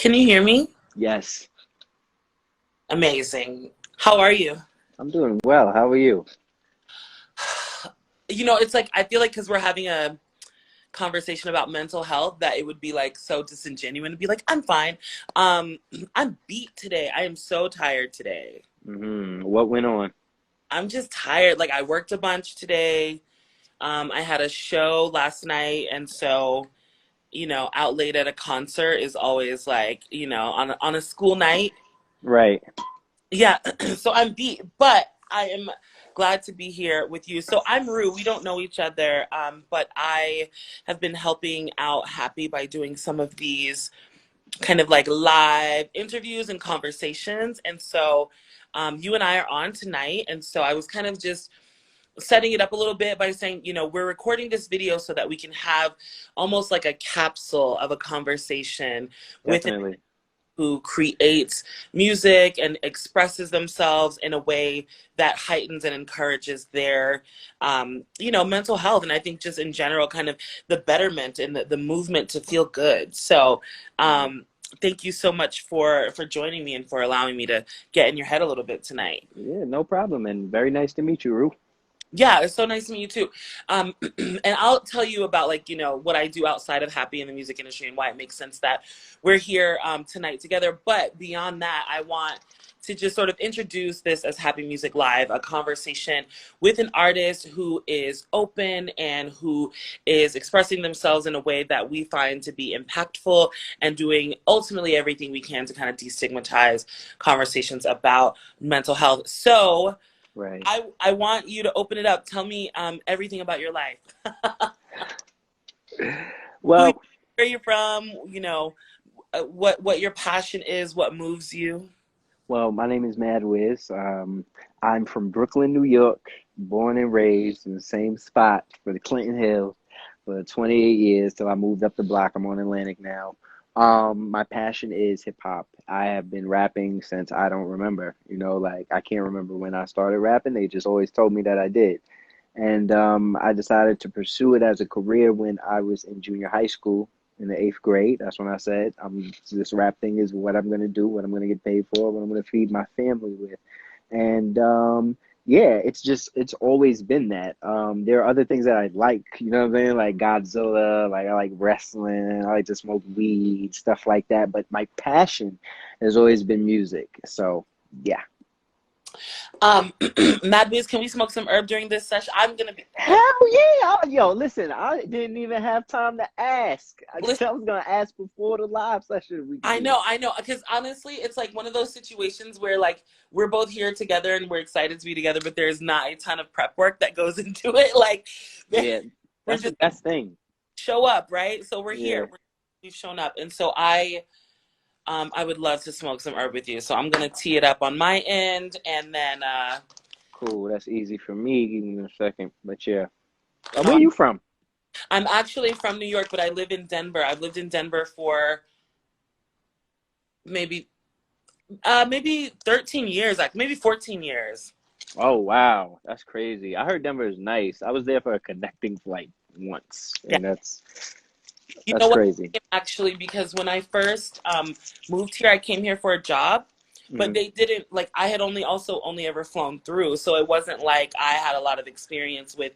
Can you hear me? Yes, Amazing. How are you? I'm doing well. How are you? It's like I feel like because we're having a conversation about mental health that it would be like so disingenuous to be like, I'm fine. Um, I'm beat today. I am so tired today. What went on? I'm just tired. Like I worked a bunch today. I had a show last night, and so out late at a concert is always like on a school night. Right. Yeah, so I'm beat, but I am glad to be here with you. So I'm Rue. We don't know each other, but I have been helping out Happy by doing some of these kind of like live interviews and conversations. And so you and I are on tonight. And so I was kind of just setting it up a little bit by saying, we're recording this video so that we can have almost like a capsule of a conversation with Definitely. who creates music and expresses themselves in a way that heightens and encourages their mental health, and I think just in general kind of the betterment and the movement to feel good. So thank you so much for joining me and for allowing me to get in your head a little bit tonight. Yeah, no problem. And very nice to meet you, Rue. Yeah, it's so nice to meet you too. And I'll tell you about what I do outside of Happy in the music industry and why it makes sense that we're here tonight together. But beyond that, I want to just sort of introduce this as Happy Music Live, a conversation with an artist who is open and who is expressing themselves in a way that we find to be impactful and doing ultimately everything we can to kind of destigmatize conversations about mental health. So Right. I want you to open it up. Tell me everything about your life. Who, Well, where you're from, what your passion is, what moves you. my name is Madwiz. I'm from Brooklyn, New York, born and raised in the same spot for the Clinton Hills for 28 years till I moved up the block. I'm on Atlantic now. My passion is hip hop. I have been rapping since I don't remember. Like I can't remember when I started rapping. They just always told me that I did. And I decided to pursue it as a career when I was in junior high school in the eighth grade. That's when I said, this rap thing is what I'm going to do, what I'm going to get paid for, what I'm going to feed my family with. And yeah, it's always been that. There are other things that I like, you know what I'm saying? Like Godzilla, like I like wrestling, I like to smoke weed, stuff like that. But my passion has always been music. So yeah. Madwiz, can we smoke some herb during this session? I'm gonna be Hell yeah! Yo, listen, I didn't even have time to ask. I was listen. gonna ask before the live session we could I do. know, because honestly, it's like one of those situations where like we're both here together and we're excited to be together, but there's not a ton of prep work that goes into it. Like Yeah, we're that's the just best thing. show up, right? So we're Yeah, here. We've shown up, and so I would love to smoke some herb with you. So I'm gonna tee it up on my end, and then cool. That's easy for me. Give me a second. But yeah. Where on. you from? I'm actually from New York, but I live in Denver. I've lived in Denver for maybe maybe 13 years, like maybe 14 years. Oh wow, that's crazy. I heard Denver is nice. I was there for a connecting flight once, Yeah. and that's You that's know what? crazy. Actually, because when I first moved here, I came here for a job, but Hmm. they didn't like. I had only ever flown through, so it wasn't like I had a lot of experience with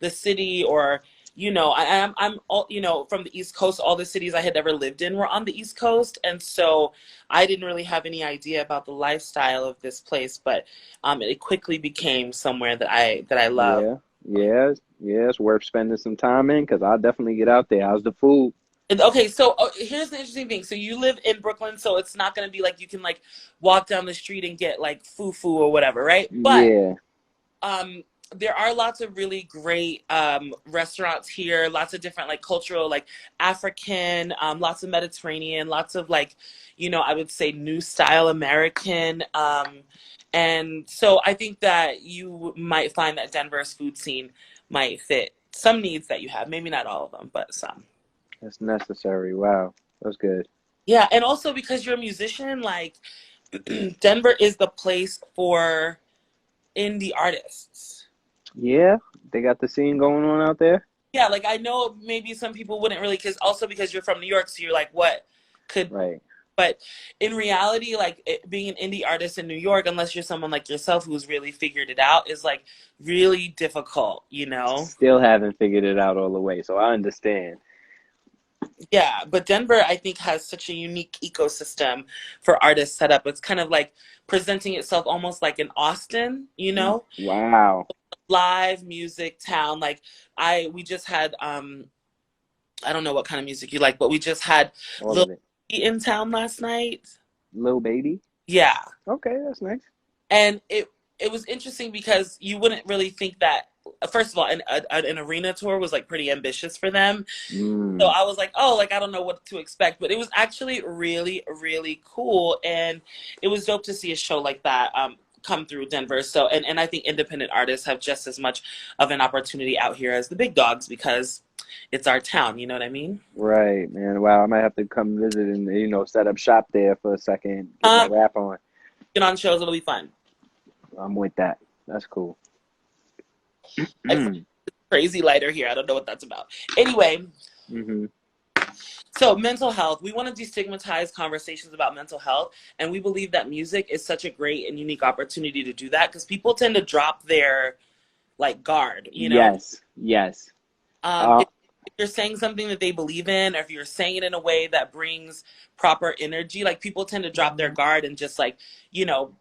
the city or I'm all from the East Coast. All the cities I had ever lived in were on the East Coast, and so I didn't really have any idea about the lifestyle of this place. But it quickly became somewhere that I love. Yeah, yeah, yeah. It's worth spending some time in because I'll definitely get out there. How's the food? Okay, so here's the interesting thing. So you live in Brooklyn, so it's not going to be like you can like walk down the street and get like foo or whatever, right? But Yeah. um, there are lots of really great restaurants here. Lots of different like cultural, like African, lots of Mediterranean, lots of like, I would say new style American. And so I think that you might find that Denver's food scene might fit some needs that you have. Maybe not all of them, but some. That's necessary. Wow, that's good. Yeah, and also because you're a musician, like Denver is the place for indie artists. Yeah, they got the scene going on out there. Yeah, like I know maybe some people wouldn't really, because you're from New York, so you're like, what could Right. But in reality, like being an indie artist in New York, unless you're someone like yourself who's really figured it out, is like really difficult, you know? Still haven't figured it out all the way, so I understand. Yeah, but Denver, I think, has such a unique ecosystem for artists set up. It's kind of like presenting itself almost like an Austin, you know? Wow. Live music town. Like we just had I don't know what kind of music you like, but we just had All Lil of it. Baby in town last night. Little baby. Yeah. Okay, that's nice. And it was interesting because you wouldn't really think that, first of all, an arena tour was like pretty ambitious for them. So Mm. I was like, oh, like I don't know what to expect, but it was actually really, really cool, and it was dope to see a show like that come through Denver. So, and I think independent artists have just as much of an opportunity out here as the big dogs because it's our town. You know what I mean? Right, man. Wow, I might have to come visit and set up shop there for a second, get my rap on. Get on shows; it'll be fun. I'm with that. That's cool. I have crazy lighter here. I don't know what that's about. Anyway. Mm-hmm. So mental health, we want to destigmatize conversations about mental health, and we believe that music is such a great and unique opportunity to do that because people tend to drop their like guard, you know. Yes. If you're saying something that they believe in, or if you're saying it in a way that brings proper energy, like people tend to drop their guard and just like,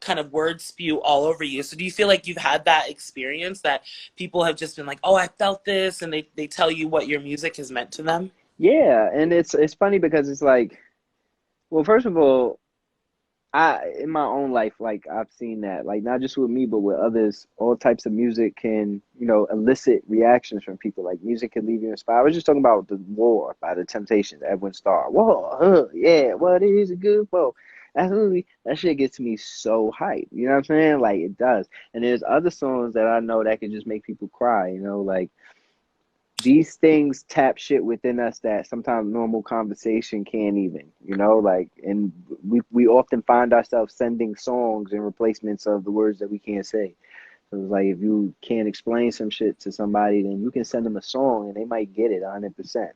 kind of word spew all over you. So do you feel like you've had that experience that people have just been like, oh, I felt this, and they tell you what your music has meant to them? Yeah, and it's funny because it's like, well, first of all, I in my own life, like I've seen that, like not just with me, but with others, all types of music can, elicit reactions from people. Like music can leave you inspired. I was just talking about the War by the Temptations, Edwin Starr. Whoa, yeah, what is it good for? Absolutely, that shit gets me so hyped. You know what I'm saying? Like it does. And there's other songs that I know that can just make people cry. Like these things tap shit within us that sometimes normal conversation can't even, like, and we often find ourselves sending songs in replacements of the words that we can't say. So it's like if you can't explain some shit to somebody, then you can send them a song and they might get it 100%.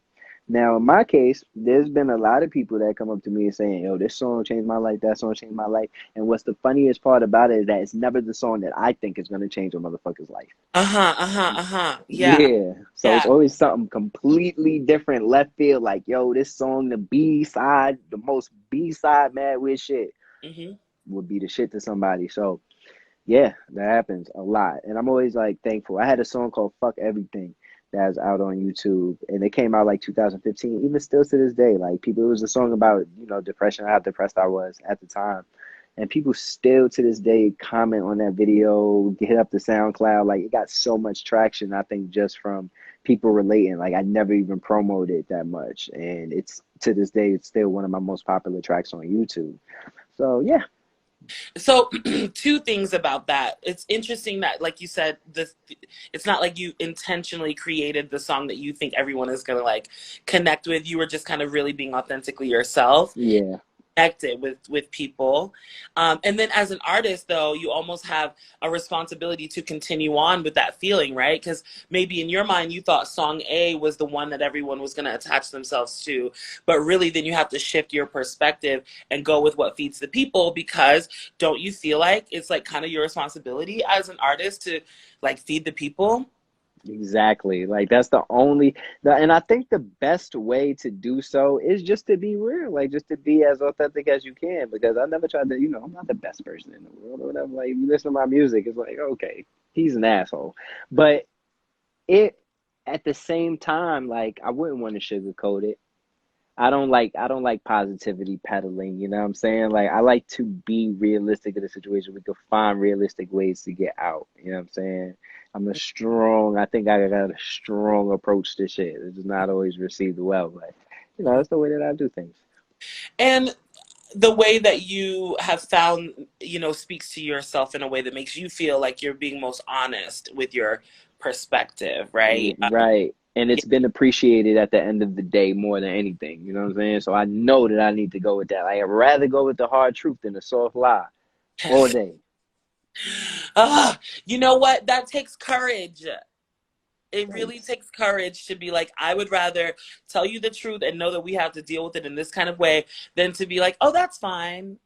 Now, in my case, there's been a lot of people that come up to me and saying, yo, this song changed my life, that song changed my life. And what's the funniest part about it is that it's never the song that I think is going to change a motherfucker's life. Yeah. Yeah. So it's Yeah. always something completely different, left field, like, yo, this song, the B side, the most B side Madwiz shit Hmm. would be the shit to somebody. So yeah, that happens a lot. And I'm always like thankful. I had a song called Fuck Everything that's out on YouTube, and it came out like 2015. Even still to this day, like people, it was a song about, depression, how depressed I was at the time. And people still to this day comment on that video, get up to SoundCloud. Like it got so much traction, I think, just from people relating. Like I never even promoted it that much. And it's to this day, it's still one of my most popular tracks on YouTube. So yeah. So two things about that. It's interesting that, like you said, it's not like you intentionally created the song that you think everyone is gonna like connect with. You were just kind of really being authentically yourself. Yeah. Connected with people, and then as an artist though you almost have a responsibility to continue on with that feeling, right? Because maybe in your mind you thought song A was the one that everyone was going to attach themselves to, but really then you have to shift your perspective and go with what feeds the people, because don't you feel like it's like kind of your responsibility as an artist to like feed the people? Exactly. Like that's and I think the best way to do so is just to be real, like just to be as authentic as you can. Because I never tried to, I'm not the best person in the world or whatever. Like you listen to my music, it's like, okay, he's an asshole. But it at the same time, like I wouldn't want to sugarcoat it. I don't like positivity peddling, you know what I'm saying? Like I like to be realistic in a situation. We could find realistic ways to get out. You know what I'm saying? I think I got a strong approach to shit. It's just not always received well, but that's the way that I do things. And the way that you have found, speaks to yourself in a way that makes you feel like you're being most honest with your perspective, right? Right. And Yeah. it's been appreciated at the end of the day more than anything. You know what I'm saying? So I know that I need to go with that. Like, I'd rather go with the hard truth than the soft lie all day. You know what? That takes courage. It really Thanks. takes courage to be like, I would rather tell you the truth and know that we have to deal with it in this kind of way than to be like, oh, that's fine.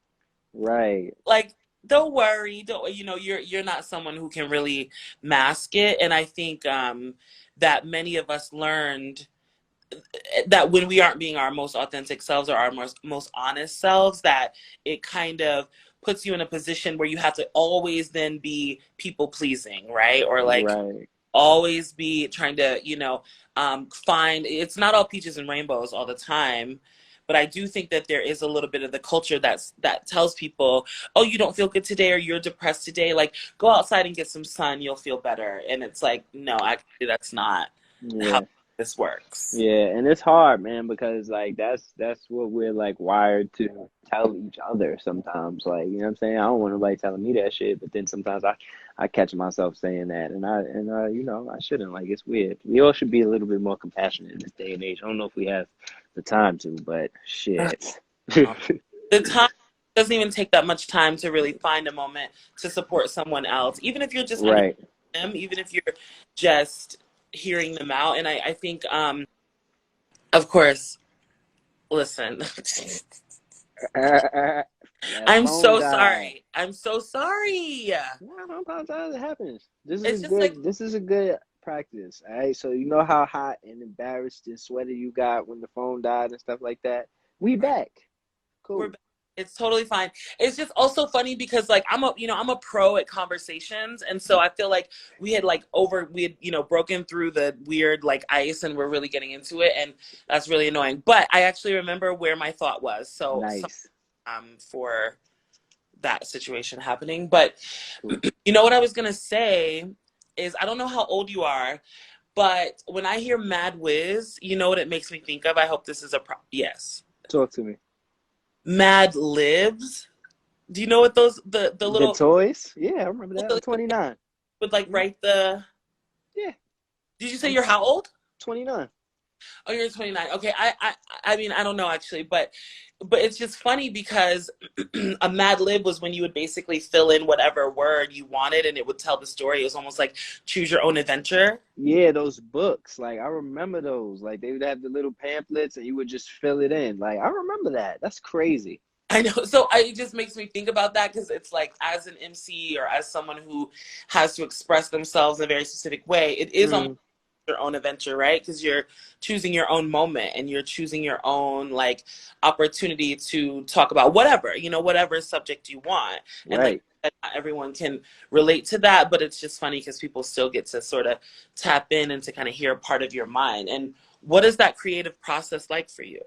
Right. Like, don't worry. Don't, you're not someone who can really mask it. And I think that many of us learned that when we aren't being our most authentic selves or our most honest selves, that it kind of puts you in a position where you have to always then be people pleasing, right? Or like Right. always be trying to, find, it's not all peaches and rainbows all the time. But I do think that there is a little bit of the culture that tells people, oh, you don't feel good today or you're depressed today. Like, go outside and get some sun, you'll feel better. And it's like, no, actually, that's not how Yeah. this works. Yeah, and it's hard, man, because like that's what we're like wired to tell each other sometimes. Like, you know what I'm saying? I don't want nobody telling me that shit, but then sometimes I catch myself saying that and you know, I shouldn't. Like, it's weird. We all should be a little bit more compassionate in this day and age. I don't know if we have the time to, but shit. The time doesn't even take that much time to really find a moment to support someone else, even if you're just understanding Right. them, even if you're just hearing them out. And I think, of course, listen, That I'm phone so died. sorry. I'm so sorry. No, don't apologize. It happens. This is a It's just like, good. This is a good practice. All right. So you know how hot and embarrassed and sweaty you got when the phone died and stuff like that. We right. back. We're Cool. it's totally fine. It's just also funny because like I'm a pro at conversations, and so I feel like we had broken through the weird like ice and we're really getting into it, and that's really annoying. But I actually remember where my thought was. So Nice. for that situation happening. But Cool. you know what I was gonna say is I don't know how old you are, but when I hear Madwiz, you know what it makes me think of? I hope this is yes. Talk to me. Mad Libs. Do you know what those the The little toys? Yeah, I remember that. I'm the 29. would like Mhm. write the? Yeah, Did you say I'm you're how old? 29. Oh, you're 29. Okay, I mean I don't know actually, but it's just funny because a Mad Lib was when you would basically fill in whatever word you wanted and it would tell the story. It was almost like choose your own adventure. Yeah, those books. Like, I remember those. Like, they would have the little pamphlets and you would just fill it in. Like, I remember that. That's crazy. I know. So it just makes me think about that because it's like as an MC or as someone who has to express themselves in a very specific way, it is almost Mm, your own adventure, right? Because you're choosing your own moment and you're choosing your own like opportunity to talk about whatever, whatever subject you want. And like right. not everyone can relate to that, but it's just funny because people still get to sort of tap in and to kind of hear a part of your mind. And what is that creative process like for you?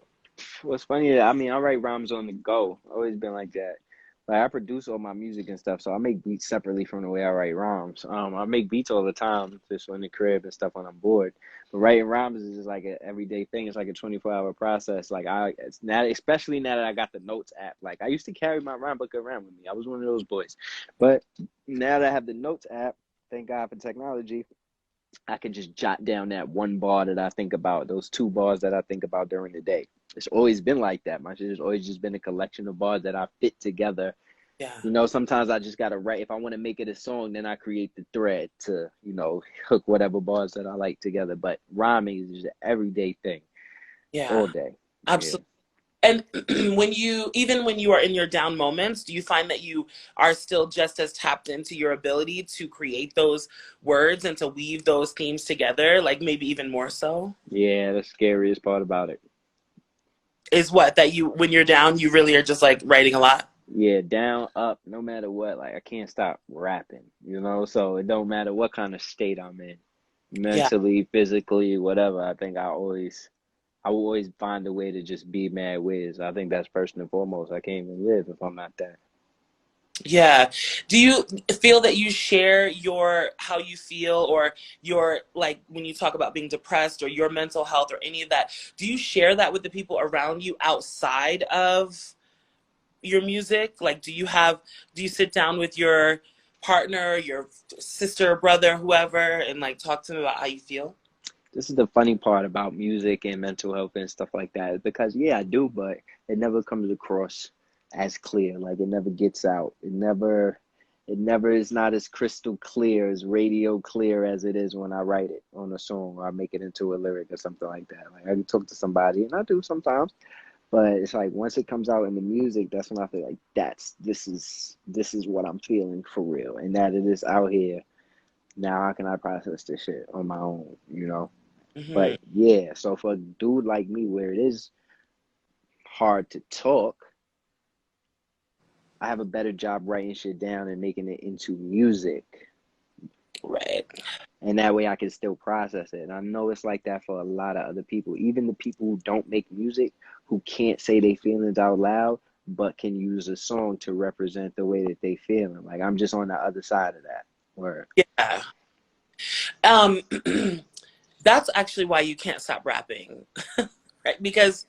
What's funny, I mean, I write rhymes on the go. Always been like that. Like, I produce all my music and stuff, so I make beats separately from the way I write rhymes. I make beats all the time, just in the crib and stuff when I'm bored. But writing rhymes is just like an everyday thing. It's like a 24-hour process. Like, it's now, especially now that I got the Notes app. Like, I used to carry my rhyme book around with me. I was one of those boys. But now that I have the Notes app, thank God for technology, I can just jot down that one bar that I think about, those two bars that I think about during the day. It's always been like that. My shit has always just been a collection of bars that I fit together. Yeah. You know, sometimes I just gotta write. If I want to make it a song, then I create the thread to, hook whatever bars that I like together. But rhyming is just an everyday thing, all Yeah. day. Yeah. Absolutely. And even when you are in your down moments, do you find that you are still just as tapped into your ability to create those words and to weave those themes together, like maybe even more so? Yeah, the scariest part about it. Is what that when you're down, you really are just like writing a lot? Yeah, down, up, no matter what. Like, I can't stop rapping, so it don't matter what kind of state I'm in, Yeah. mentally, physically, whatever. I think I will always find a way to just be Mad Wiz. I think that's first and foremost. I can't even live if I'm not that. Yeah. Do you feel that you share your how you feel or your like when you talk about being depressed or your mental health or any of that, do you share that with the people around you outside of your music? Like, do you sit down with your partner, your sister, brother, whoever, and like talk to them about how you feel? This is the funny part about music and mental health and stuff like that, is because yeah, I do, but it never comes across as clear. Like, it never gets out. It never is not as crystal clear, as radio clear as it is when I write it on a song or I make it into a lyric or something like that. Like I can talk to somebody, and I do sometimes, but it's like once it comes out in the music, that's when I feel like this is what I'm feeling for real, and that it is out here. Now how can I process this shit on my own, you know? Hmm. But yeah, so for a dude like me, where it is hard to talk, I have a better job writing shit down and making it into music. Right. And that way I can still process it. And I know it's like that for a lot of other people, even the people who don't make music, who can't say their feelings out loud, but can use a song to represent the way that they feeling. Like I'm just on the other side of that. Word. Yeah. Um, that's actually why you can't stop rapping, right? Because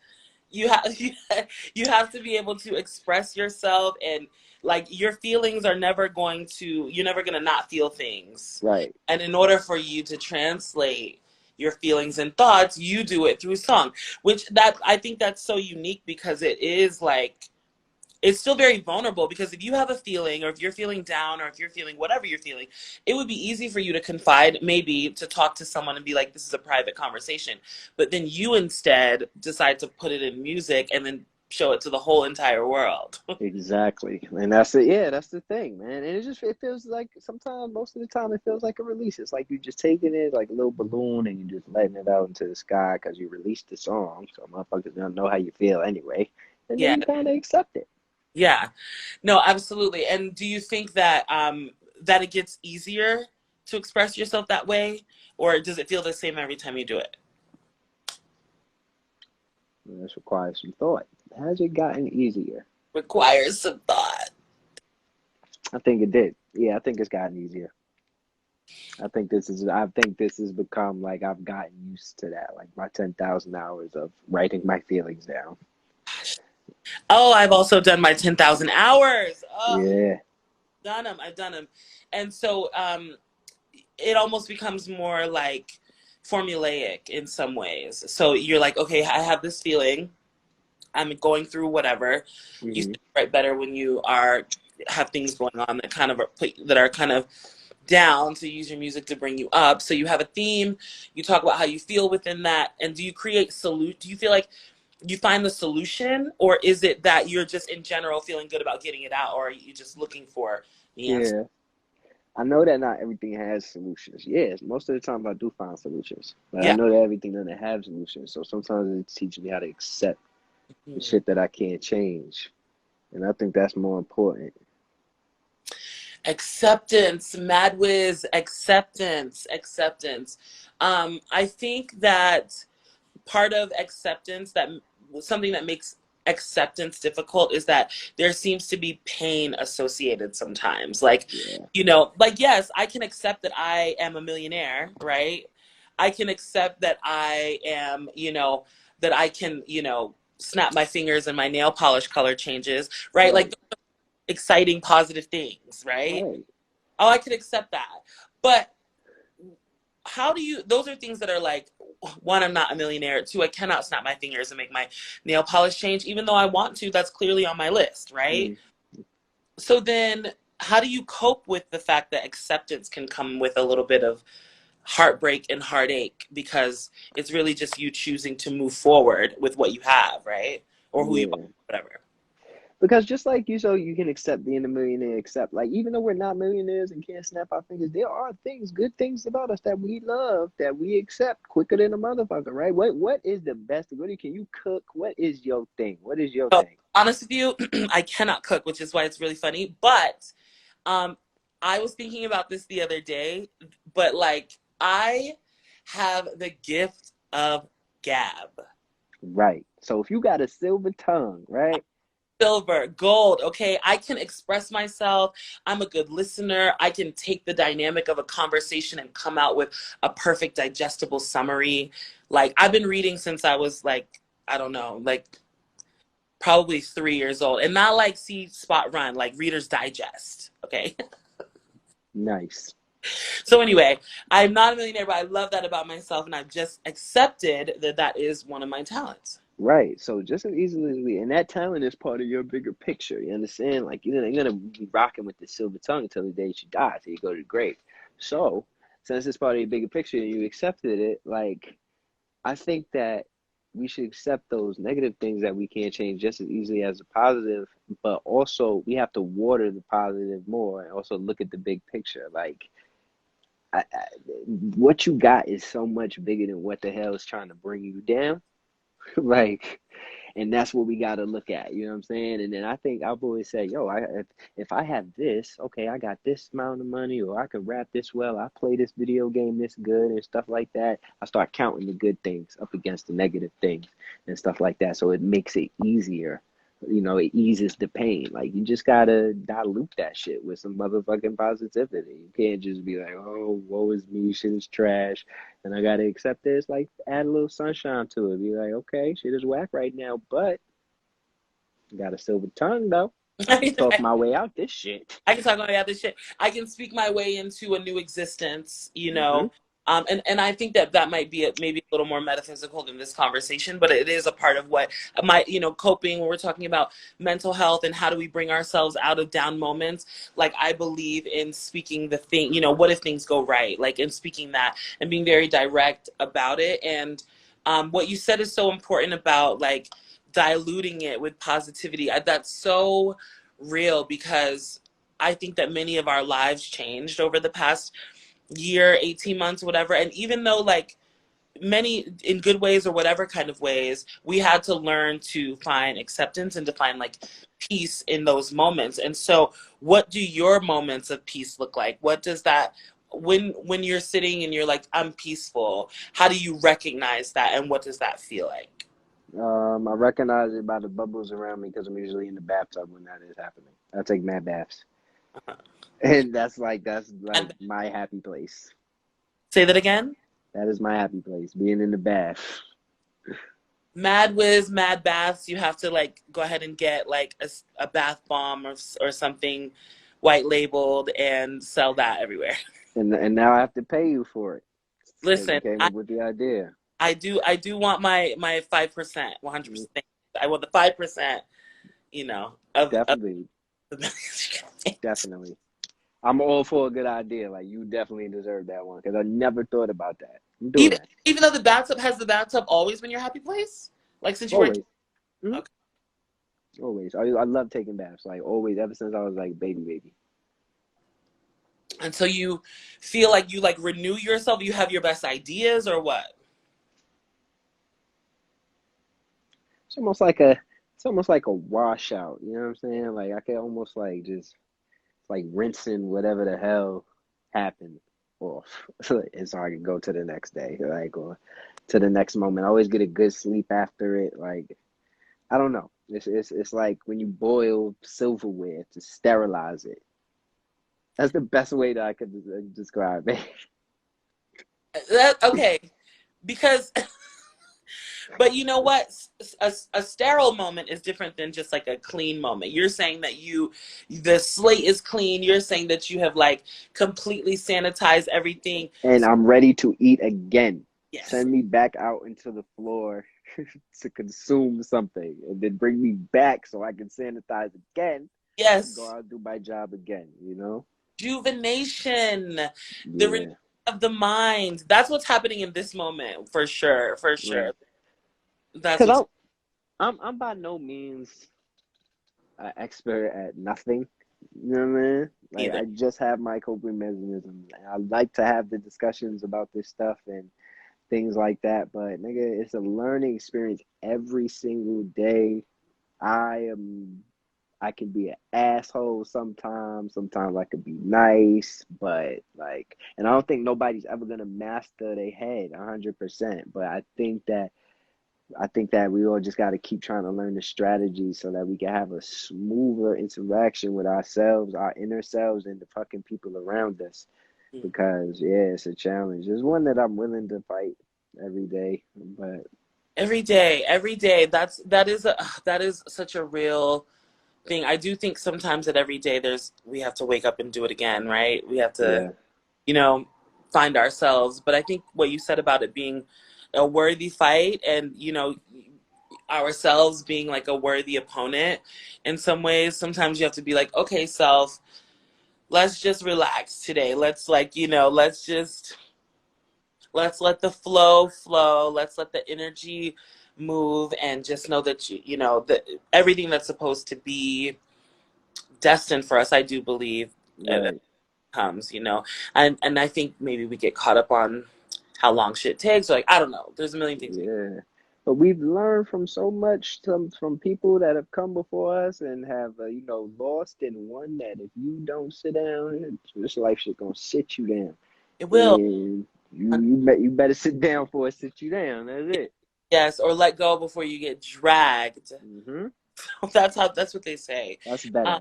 you have you have to be able to express yourself, and like your feelings are never going to, you're never going to not feel things. Right. And in order for you to translate your feelings and thoughts, you do it through song, which that I think that's so unique because it is like it's still very vulnerable, because if you have a feeling, or if you're feeling down, or if you're feeling whatever you're feeling, it would be easy for you to confide, maybe to talk to someone and be like, this is a private conversation. But then you instead decide to put it in music and then show it to the whole entire world. Exactly. And that's it. Yeah, that's the thing, man. And it feels like sometimes, most of the time, it feels like a release. It's like you just taking it like a little balloon and you just letting it out into the sky because you released the song. So motherfuckers don't know how you feel anyway. And then Yeah. you kind of accept it. Yeah. No, absolutely. And do you think that that it gets easier to express yourself that way, or does it feel the same every time you do it? And this requires some thought. Has it gotten easier? Requires some thought. I think it did. Yeah, I think it's gotten easier. I think this has become like I've gotten used to that, like my 10,000 hours of writing my feelings down. Oh, I've also done my 10,000 hours. Oh, Yeah, done them. I've done them. And so it almost becomes more like formulaic in some ways. So you're like, okay, I have this feeling. I'm going through whatever. You hmm, write better when you are have things going on that kind of are, that are kind of down, to use your music to bring you up. So you have a theme, you talk about how you feel within that, and do you create do you feel like you find the solution, or is it that you're just in general feeling good about getting it out, or are you just looking for the answer? yeah. I know that not everything has solutions. Yes, most of the time I do find solutions, but I Yeah. know that everything doesn't have solutions. So sometimes it teaches me how to accept the Mhm. shit that I can't change, and I think that's more important. Acceptance, Madwiz, acceptance, acceptance. I think that part of acceptance, that something that makes acceptance difficult, is that there seems to be pain associated sometimes. Like, Yeah, like, yes, I can accept that I am a millionaire, right? I can accept that I am, that I can, snap my fingers and my nail polish color changes, right? Like right, exciting, positive things, right? right. Oh, I could accept that. But how do you, those are things that are like, one, I'm not a millionaire. Two, I cannot snap my fingers and make my nail polish change, even though I want to. That's clearly on my list, right? Mm. So then how do you cope with the fact that acceptance can come with a little bit of heartbreak and heartache, because it's really just you choosing to move forward with what you have, right? Or who you are, Yeah. whatever. Because just like you, so you can accept being a millionaire, accept like even though we're not millionaires and can't snap our fingers, there are things, good things about us that we love, that we accept quicker than a motherfucker, right? What is the best? Can you cook? What is your thing? What is your So thing? honest with you, I cannot cook, which is why it's really funny. But Um, I was thinking about this the other day, but like I have the gift of gab. Right. So if you got a silver tongue, right? Silver, gold, okay? I can express myself. I'm a good listener. I can take the dynamic of a conversation and come out with a perfect digestible summary. Like I've been reading since I was like, I don't know, like probably 3 years old. And not like see spot run, like Reader's Digest. Okay. Nice. So anyway, I'm not a millionaire, but I love that about myself, and I've just accepted that that is one of my talents. Right. So just as easily, and that talent is part of your bigger picture. You understand? Like you're gonna be rocking with the silver tongue until the day she dies, till you go to the grave. So since it's part of your bigger picture and you accepted it, like I think that we should accept those negative things that we can't change just as easily as the positive, but also we have to water the positive more and also look at the big picture. Like what you got is so much bigger than what the hell is trying to bring you down. Like, and that's what we got to look at. You know what I'm saying? And then I think I've always said, yo, if I have this, okay, I got this amount of money, or I can rap this well, I play this video game this good, and stuff like that. I start counting the good things up against the negative things and stuff like that. So it makes it easier. You know, it eases the pain. Like, you just got to dilute that shit with some motherfucking positivity. You can't just be like, oh, woe is me, shit is trash, and I got to accept this. Like, add a little sunshine to it. Be like, okay, shit is whack right now, but I got a silver tongue, though. I can talk my way out this shit. I can talk my way out this shit. I can speak my way into a new existence, you Mm-hmm. know. And I think that that might be maybe a little more metaphysical than this conversation, but it is a part of what my, you know, coping when we're talking about mental health and how do we bring ourselves out of down moments. Like, I believe in speaking the thing, you know, what if things go right? Like, in speaking that and being very direct about it. And what you said is so important about like diluting it with positivity. That's so real, because I think that many of our lives changed over the past year, 18 months, whatever. And even though like many in good ways or whatever kind of ways, we had to learn to find acceptance and to find like peace in those moments. And so what do your moments of peace look like? What does that, when you're sitting and you're like, I'm peaceful, how do you recognize that, and what does that feel like? I recognize it by the bubbles around me because I'm usually in the bathtub when that is happening. I take mad baths. And that's like And my happy place. say that again. That is my happy place, being in the bath. Madwiz, Mad Baths, you have to like go ahead and get like a bath bomb or something white labeled and sell that everywhere. And now I have to pay you for it because you Listen, came up with the idea. I do want my 5%, 100%. I want the 5%, you know, of Definitely, the definitely. I'm all for a good idea. Like you definitely deserve that one because I never thought about that. I'm doing even that even though the bathtub always been your happy place? Like since you were a kid? always. Mhm. Okay. Always. I love taking baths. Like always, ever since I was like baby. And so you feel like you like renew yourself, you have your best ideas or what? It's almost like a washout. You know what I'm saying? Like I can almost like just like rinsing whatever the hell happened off, and so I can go to the next day, like or to the next moment. I always get a good sleep after it. Like I don't know. It's like when you boil silverware to sterilize it. That's the best way that I could describe it. Okay, because but you know what? A sterile moment is different than just like a clean moment. You're saying that the slate is clean. You're saying that you have like completely sanitized everything. And I'm ready to eat again. Yes. Send me back out into the floor to consume something, and then bring me back so I can sanitize again and go Yes. out and do my job again. You know? Rejuvenation, the renewal Yeah. of the mind. That's what's happening in this moment for sure. For Right. sure. That's Because what's I'm by no means an expert at nothing. You know what I mean? Like either. I just have my coping mechanisms. I like to have the discussions about this stuff and things like that. But nigga, it's a learning experience every single day. I am I can be an asshole sometimes. Sometimes I could be nice, but like, and I don't think nobody's ever gonna master their head 100%. But I think that we all just got to keep trying to learn the strategy so that we can have a smoother interaction with ourselves, our inner selves, and the fucking people around us. Because yeah, it's a challenge. It's one that I'm willing to fight every day. But Every day. That is such a real thing. I do think sometimes that every day we have to wake up and do it again, right? We have to, yeah, you know, find ourselves. But I think what you said about it being a worthy fight, and you know, ourselves being like a worthy opponent in some ways. Sometimes you have to be like, okay, self, let's just relax today. Let's like, let's let the flow. Let's let the energy move and just know that that everything that's supposed to be destined for us, I do believe, Right. comes, and I think maybe we get caught up on how long shit takes. Like, I don't know. There's a million things. Yeah. But we've learned from so much from people that have come before us and have, lost and won that if you don't sit down, this life shit gonna sit you down. It will. And you better sit down before it sit you down. That's it. Yes, or let go before you get dragged. Hmm. That's what they say. That's Um, better.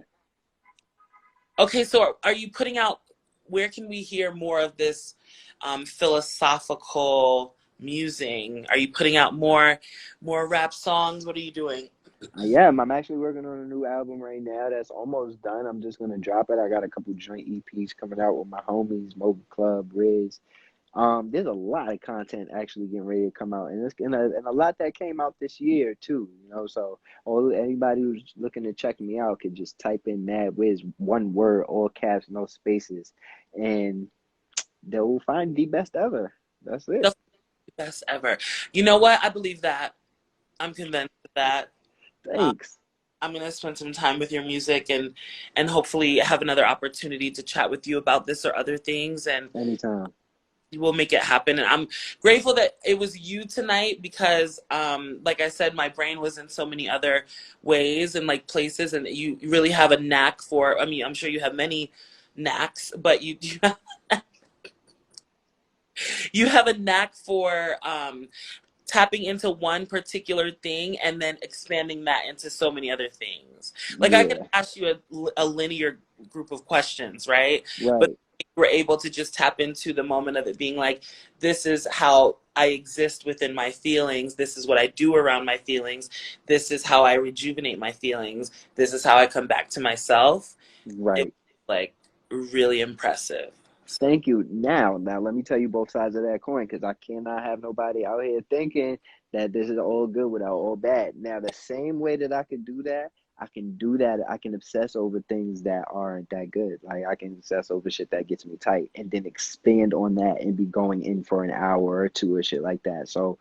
okay, so are you putting out? Where can we hear more of this philosophical musing? Are you putting out more rap songs? What are you doing? Yeah, I'm actually working on a new album right now that's almost done. I'm just gonna drop it. I got a couple joint EPs coming out with my homies, Mobile Club, Riz. There's a lot of content actually getting ready to come out, and and a lot that came out this year too. So anybody who's looking to check me out could just type in Madwiz, one word, all caps, no spaces, and they'll find the best ever. That's it. The best ever. You know what? I believe that. I'm convinced of that. Um, Thanks. I'm gonna spend some time with your music and hopefully have another opportunity to chat with you about this or other things, and Anytime. we'll make it happen. And I'm grateful that it was you tonight because, like I said, my brain was in so many other ways and like places, and you really have a knack for. I mean, I'm sure you have many knacks, but you have a knack for tapping into one particular thing and then expanding that into so many other things. Like I could Yeah. ask you a linear group of questions, right? But Right. we're able to just tap into the moment of it being like, this is how I exist within my feelings. This is what I do around my feelings. This is how I rejuvenate my feelings. This is how I come back to myself. It Right. was like really impressive. Thank you. Now, let me tell you both sides of that coin because I cannot have nobody out here thinking that this is all good without all bad. Now, the same way that I can do that, I can do that. I can obsess over things that aren't that good. Like I can obsess over shit that gets me tight and then expand on that and be going in for an hour or two or shit like that. So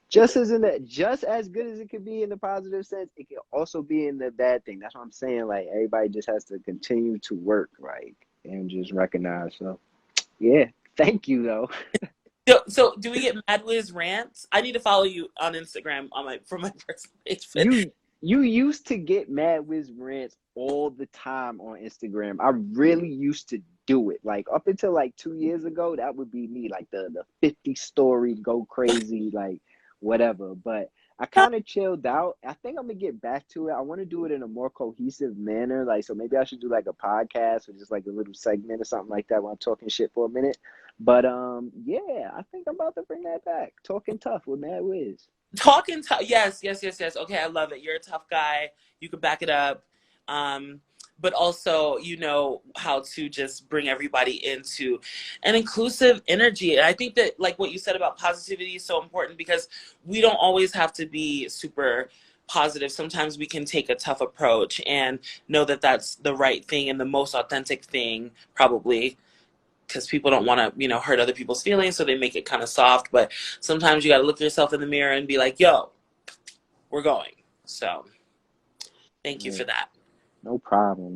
just as good as it could be in the positive sense, it can also be in the bad thing. That's what I'm saying. Like everybody just has to continue to work, right? And just recognize. So yeah, thank you though. So do we get Madwiz rants? I need to follow you on Instagram on my from my personal page. But You used to get Mad Wiz rants all the time on Instagram. I really used to do it. Like up until like 2 years ago, that would be me. Like the 50 story, go crazy, like whatever. But I kind of chilled out. I think I'm gonna get back to it. I want to do it in a more cohesive manner. Like so maybe I should do like a podcast or just like a little segment or something like that while I'm talking shit for a minute. But yeah, I think I'm about to bring that back. Talking tough with Mad Wiz. talking tough, yes. Okay, I love it. You're a tough guy. You can back it up. Um, but also, you know how to just bring everybody into an inclusive energy. And I think that, like what you said about positivity, is so important because we don't always have to be super positive. Sometimes we can take a tough approach and know that that's the right thing and the most authentic thing, probably, because people don't want to, hurt other people's feelings, so they make it kind of soft. But sometimes you got to look yourself in the mirror and be like, yo, we're going. So thank you Yeah, for that.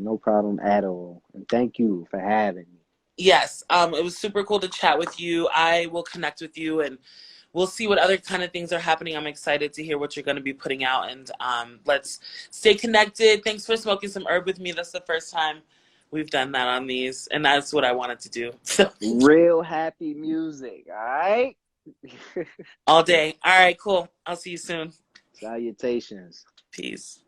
no problem at all. And thank you for having me. Yes, it was super cool to chat with you. I will connect with you and we'll see what other kind of things are happening. I'm excited to hear what you're going to be putting out, and let's stay connected. Thanks for smoking some herb with me. That's the first time we've done that on these, and that's what I wanted to do. So Real happy music, all right? all day. All right, cool. I'll see you soon. Salutations. Peace.